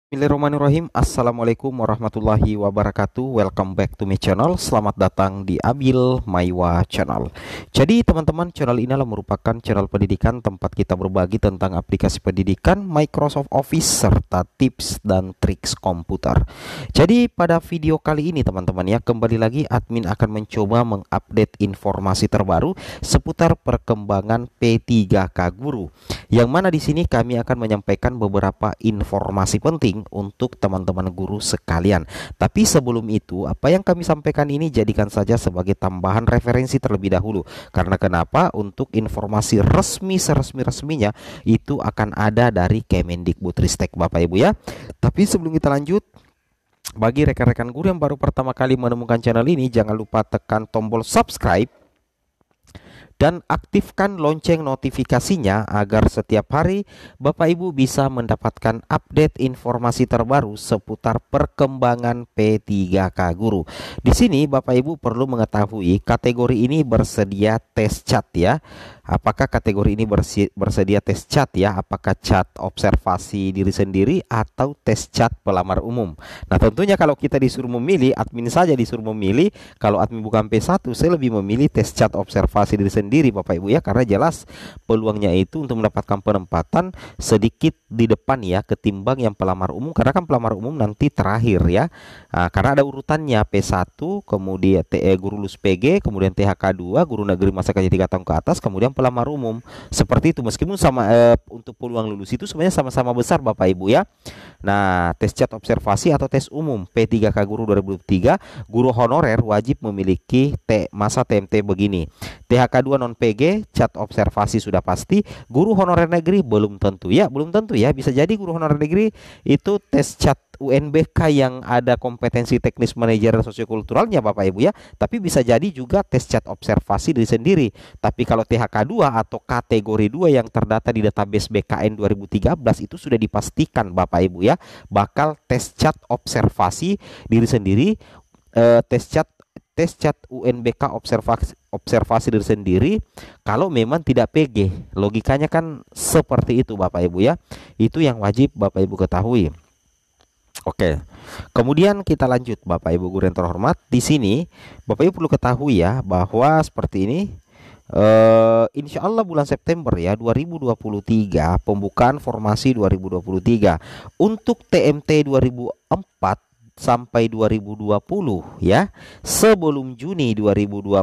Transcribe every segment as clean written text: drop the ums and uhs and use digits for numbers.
Bismillahirrahmanirrahim. Assalamualaikum warahmatullahi wabarakatuh. Welcome back to my channel. Selamat datang di Abil Maiwa Channel. Jadi teman-teman, channel ini adalah merupakan channel pendidikan tempat kita berbagi tentang aplikasi pendidikan, Microsoft Office, serta tips dan triks komputer. Jadi pada video kali ini teman-teman ya, kembali lagi admin akan mencoba mengupdate informasi terbaru seputar perkembangan P3K Guru. Yang mana di sini kami akan menyampaikan beberapa informasi penting untuk teman-teman guru sekalian. Tapi sebelum itu, apa yang kami sampaikan ini jadikan saja sebagai tambahan referensi terlebih dahulu. Karena kenapa? Untuk informasi resmi seresmi-resminya itu akan ada dari Kemendikbudristek Bapak Ibu ya. Tapi sebelum kita lanjut, bagi rekan-rekan guru yang baru pertama kali menemukan channel ini, jangan lupa tekan tombol subscribe dan aktifkan lonceng notifikasinya agar setiap hari Bapak Ibu bisa mendapatkan update informasi terbaru seputar perkembangan P3K Guru. Di sini Bapak Ibu perlu mengetahui kategori ini bersedia tes chat ya. Apakah kategori ini bersedia tes chat ya? Apakah chat observasi diri sendiri atau tes chat pelamar umum? Nah, tentunya kalau kita disuruh memilih, admin saja disuruh memilih. Kalau admin bukan P1, saya lebih memilih tes chat observasi diri sendiri Bapak Ibu ya, karena jelas peluangnya itu untuk mendapatkan penempatan sedikit di depan ya ketimbang yang pelamar umum, karena kan pelamar umum nanti terakhir ya. Nah, karena ada urutannya P1, kemudian guru lulus PG, kemudian THK2, guru negeri masa kerja 3 tahun ke atas, kemudian pelamar umum. Seperti itu, meskipun sama untuk peluang lulus itu sebenarnya sama-sama besar Bapak Ibu ya. Nah, tes chat observasi atau tes umum P3K Guru 2023, guru honorer wajib memiliki masa TMT begini. THK2 non PG, chat observasi sudah pasti. Guru honorer negeri belum tentu ya, belum tentu ya. Bisa jadi guru honorer negeri itu tes chat UNBK yang ada kompetensi teknis manajer sosiokulturalnya Bapak Ibu ya. Tapi bisa jadi juga tes chat observasi diri sendiri. Tapi kalau THK2 atau kategori 2 yang terdata di database BKN 2013 itu sudah dipastikan Bapak Ibu ya, bakal tes chat observasi diri sendiri, tes chat UNBK observasi diri sendiri kalau memang tidak PG. Logikanya kan seperti itu Bapak Ibu ya. Itu yang wajib Bapak Ibu ketahui. Oke. Kemudian kita lanjut Bapak Ibu guru yang terhormat. Di sini Bapak Ibu perlu ketahui ya bahwa seperti ini. Insya Allah bulan September ya 2023 pembukaan formasi 2023 untuk TMT 2004 sampai 2020 ya. Sebelum Juni 2020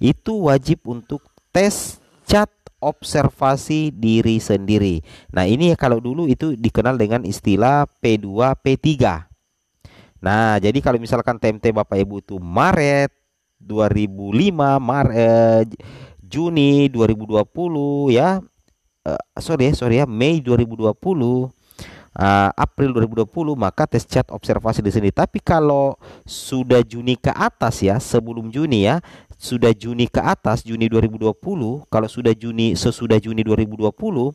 itu wajib untuk tes chat observasi diri sendiri. Nah, ini kalau dulu itu dikenal dengan istilah P2 P3. Nah, jadi kalau misalkan TMT Bapak Ibu itu Maret 2005, Juni 2020 ya. Sorry ya, Mei 2020, April 2020, maka tes chat observasi di sini. Tapi kalau sudah Juni ke atas ya, sebelum Juni ya, sudah Juni ke atas, Juni 2020, kalau sesudah Juni 2020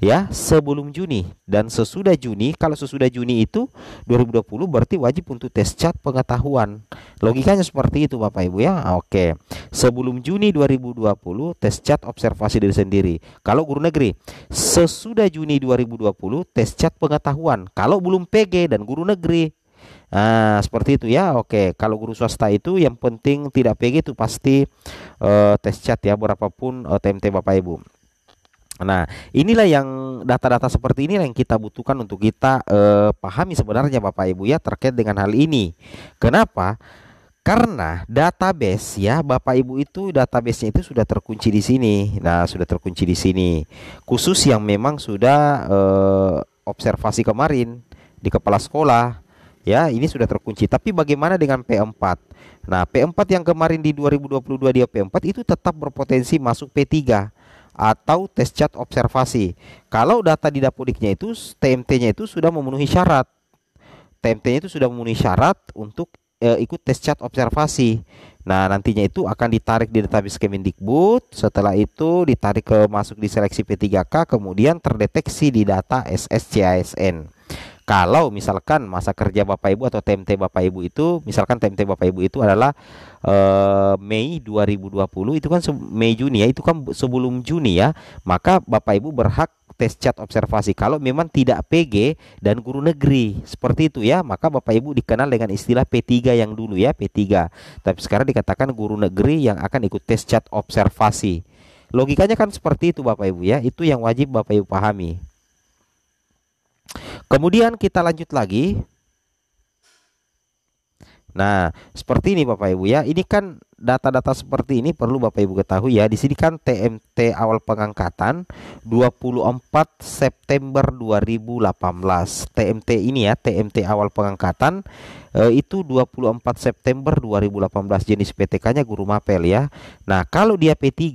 ya, sebelum Juni dan sesudah Juni. Kalau sesudah Juni itu 2020 berarti wajib untuk tes chat pengetahuan. Logikanya seperti itu Bapak Ibu ya. Oke. Sebelum Juni 2020 tes chat observasi diri sendiri. Kalau guru negeri, sesudah Juni 2020 tes chat pengetahuan. Kalau belum PG dan guru negeri. Nah, seperti itu ya. Oke. Kalau guru swasta itu yang penting tidak PG itu pasti tes chat ya, berapapun TMT Bapak Ibu. Nah, inilah yang data-data seperti ini yang kita butuhkan untuk kita pahami sebenarnya Bapak Ibu ya terkait dengan hal ini. Kenapa? Karena database ya Bapak Ibu itu database-nya itu sudah terkunci di sini. Nah, sudah terkunci di sini. Khusus yang memang sudah observasi kemarin di kepala sekolah ya, ini sudah terkunci. Tapi bagaimana dengan P4? Nah, P4 yang kemarin di 2022 dia P4 itu tetap berpotensi masuk P3 atau tes chat observasi. Kalau data di Dapodiknya itu TMT-nya itu sudah memenuhi syarat. TMT-nya itu sudah memenuhi syarat untuk ikut tes chat observasi. Nah, nantinya itu akan ditarik di database Kemendikbud. Setelah itu ditarik masuk di seleksi P3K, kemudian terdeteksi di data SSCASN. Kalau misalkan masa kerja Bapak Ibu atau TMT Bapak Ibu itu, misalkan TMT Bapak Ibu itu adalah Mei 2020, itu kan Mei Juni ya, itu kan sebelum Juni ya, maka Bapak Ibu berhak tes cat observasi. Kalau memang tidak PG dan guru negeri seperti itu ya, maka Bapak Ibu dikenal dengan istilah P3 yang dulu ya, P3. Tapi sekarang dikatakan guru negeri yang akan ikut tes cat observasi. Logikanya kan seperti itu Bapak Ibu ya. Itu yang wajib Bapak Ibu pahami. Kemudian kita lanjut lagi. Nah, seperti ini Bapak Ibu ya. Ini kan data-data seperti ini perlu Bapak Ibu ketahui ya. Di sini kan TMT awal pengangkatan 24 September 2018. TMT ini ya, TMT awal pengangkatan itu 24 September 2018. Jenis PTK-nya guru mapel ya. Nah, kalau dia P3,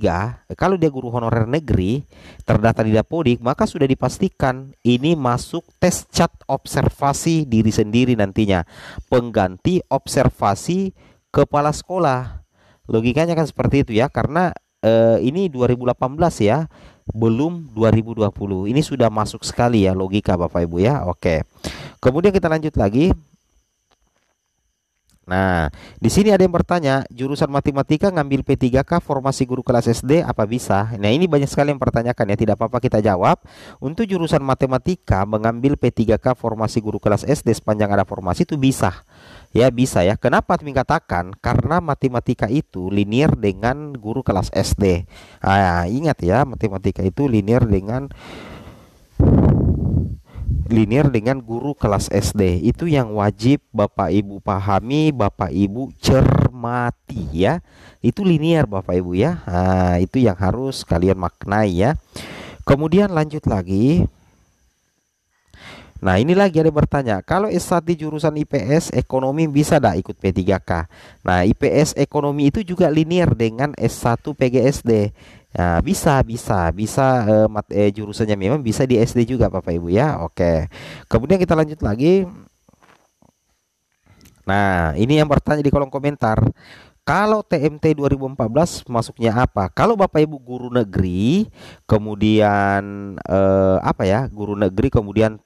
kalau dia guru honorer negeri terdata di Dapodik, maka sudah dipastikan ini masuk tes cat observasi diri sendiri nantinya. Pengganti observasi kepala sekolah. Logikanya kan seperti itu ya, karena ini 2018 ya, belum 2020. Ini sudah masuk sekali ya logika Bapak Ibu ya. Oke. Kemudian kita lanjut lagi. Nah, di sini ada yang bertanya, jurusan matematika ngambil P3K formasi guru kelas SD apa bisa? Nah, ini banyak sekali yang pertanyakan ya, tidak apa-apa kita jawab. Untuk jurusan matematika mengambil P3K formasi guru kelas SD sepanjang ada formasi itu bisa. Ya, bisa ya. Kenapa Admin katakan? Karena matematika itu linear dengan guru kelas SD. Nah, ingat ya, matematika itu linear dengan guru kelas SD. Itu yang wajib Bapak Ibu pahami, Bapak Ibu cermati ya. Itu linear Bapak Ibu ya. Nah, itu yang harus kalian maknai ya. Kemudian lanjut lagi. Nah, ini lagi ada bertanya, kalau S1 jurusan IPS ekonomi bisa tidak ikut P3K? Nah, IPS ekonomi itu juga linear dengan S1 PGSD. Nah, bisa jurusannya memang bisa di SD juga Bapak Ibu ya. Oke. Kemudian kita lanjut lagi. Nah, ini yang bertanya di kolom komentar. Kalau TMT 2014 masuknya apa? Kalau Bapak Ibu guru negeri, kemudian guru negeri, kemudian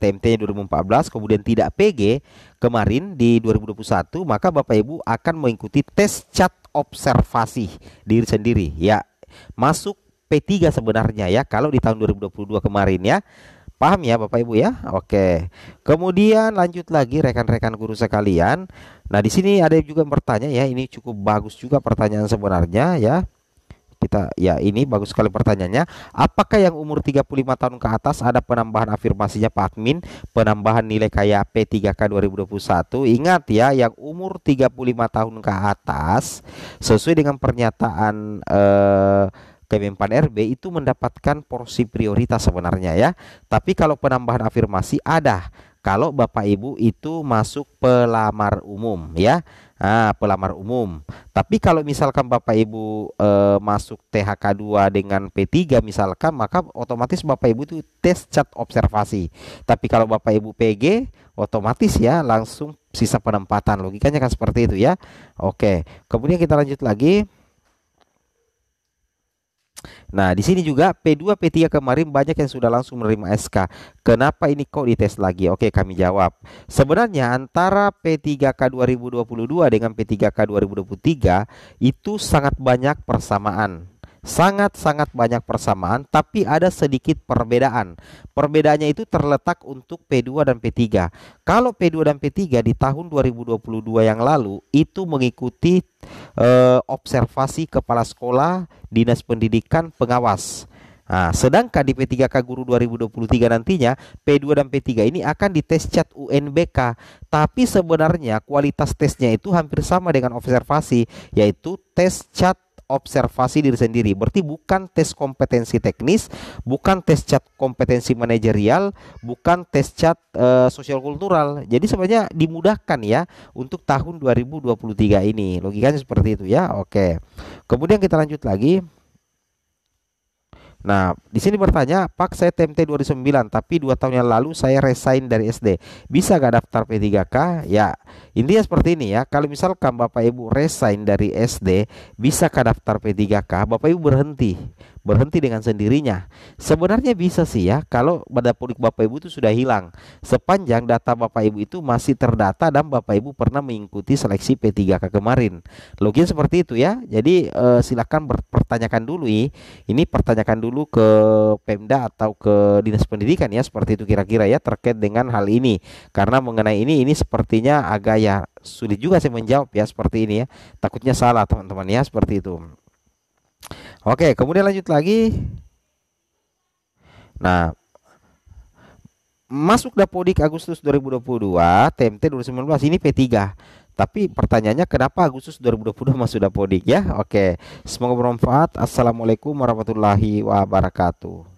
TMT-nya 2014, kemudian tidak PG kemarin di 2021, maka Bapak Ibu akan mengikuti tes cat observasi diri sendiri ya. Masuk P3 sebenarnya ya kalau di tahun 2022 kemarin ya. Paham ya Bapak Ibu ya? Oke. Kemudian lanjut lagi rekan-rekan guru sekalian. Nah, di sini ada juga yang bertanya ya, ini cukup bagus juga pertanyaan sebenarnya ya. Ini bagus sekali pertanyaannya. Apakah yang umur 35 tahun ke atas ada penambahan afirmasinya Pak Admin? Penambahan nilai kayak P3K 2021. Ingat ya, yang umur 35 tahun ke atas sesuai dengan pernyataan Kemenpan RB itu mendapatkan porsi prioritas sebenarnya ya. Tapi kalau penambahan afirmasi ada kalau Bapak Ibu itu masuk pelamar umum ya. Pelamar umum. Tapi kalau misalkan Bapak Ibu masuk THK 2 dengan P3 misalkan, maka otomatis Bapak Ibu itu tes cat observasi. Tapi kalau Bapak Ibu PG, otomatis ya langsung sisa penempatan. Logikanya kan seperti itu ya. Oke. Kemudian kita lanjut lagi. Nah, di sini juga P2, P3 kemarin banyak yang sudah langsung menerima SK. Kenapa ini kok dites lagi? Oke, kami jawab. Sebenarnya antara P3K 2022 dengan P3K 2023 itu sangat banyak persamaan. Sangat-sangat banyak persamaan, tapi ada sedikit perbedaan. Perbedaannya itu terletak untuk P2 dan P3. Kalau P2 dan P3 di tahun 2022 yang lalu itu mengikuti observasi kepala sekolah, dinas pendidikan, pengawas. Nah, sedangkan di P3K Guru 2023 nantinya P2 dan P3 ini akan dites cat UNBK. Tapi sebenarnya kualitas tesnya itu hampir sama dengan observasi, yaitu tes cat observasi diri sendiri. Berarti bukan tes kompetensi teknis, bukan tes cat kompetensi manajerial, bukan tes cat sosial kultural. Jadi sebenarnya dimudahkan ya untuk tahun 2023 ini. Logikanya seperti itu ya. Oke. Kemudian kita lanjut lagi. Nah, di sini bertanya, Pak, saya TMT 2009, tapi 2 tahun yang lalu saya resign dari SD. Bisa gak daftar P3K? Ya, intinya seperti ini ya. Kalau misalkan Bapak Ibu resign dari SD, bisa gak daftar P3K? Bapak Ibu berhenti. berhenti dengan sendirinya? Sebenarnya bisa sih ya, kalau Dapodik Bapak Ibu itu sudah hilang, sepanjang data Bapak Ibu itu masih terdata dan Bapak Ibu pernah mengikuti seleksi P3K kemarin. Login seperti itu ya. Jadi silakan berpertanyakan dulu ini pertanyakan dulu ke Pemda atau ke Dinas Pendidikan ya, seperti itu kira-kira ya terkait dengan hal ini. Karena mengenai ini sepertinya agak ya sulit juga saya menjawab ya seperti ini ya. Takutnya salah teman-teman ya, seperti itu. Oke, kemudian lanjut lagi. Nah, masuk Dapodik Agustus 2022, TMT 2019 ini P3. Tapi pertanyaannya kenapa Agustus 2022 masuk Dapodik ya? Oke, semoga bermanfaat. Assalamualaikum warahmatullahi wabarakatuh.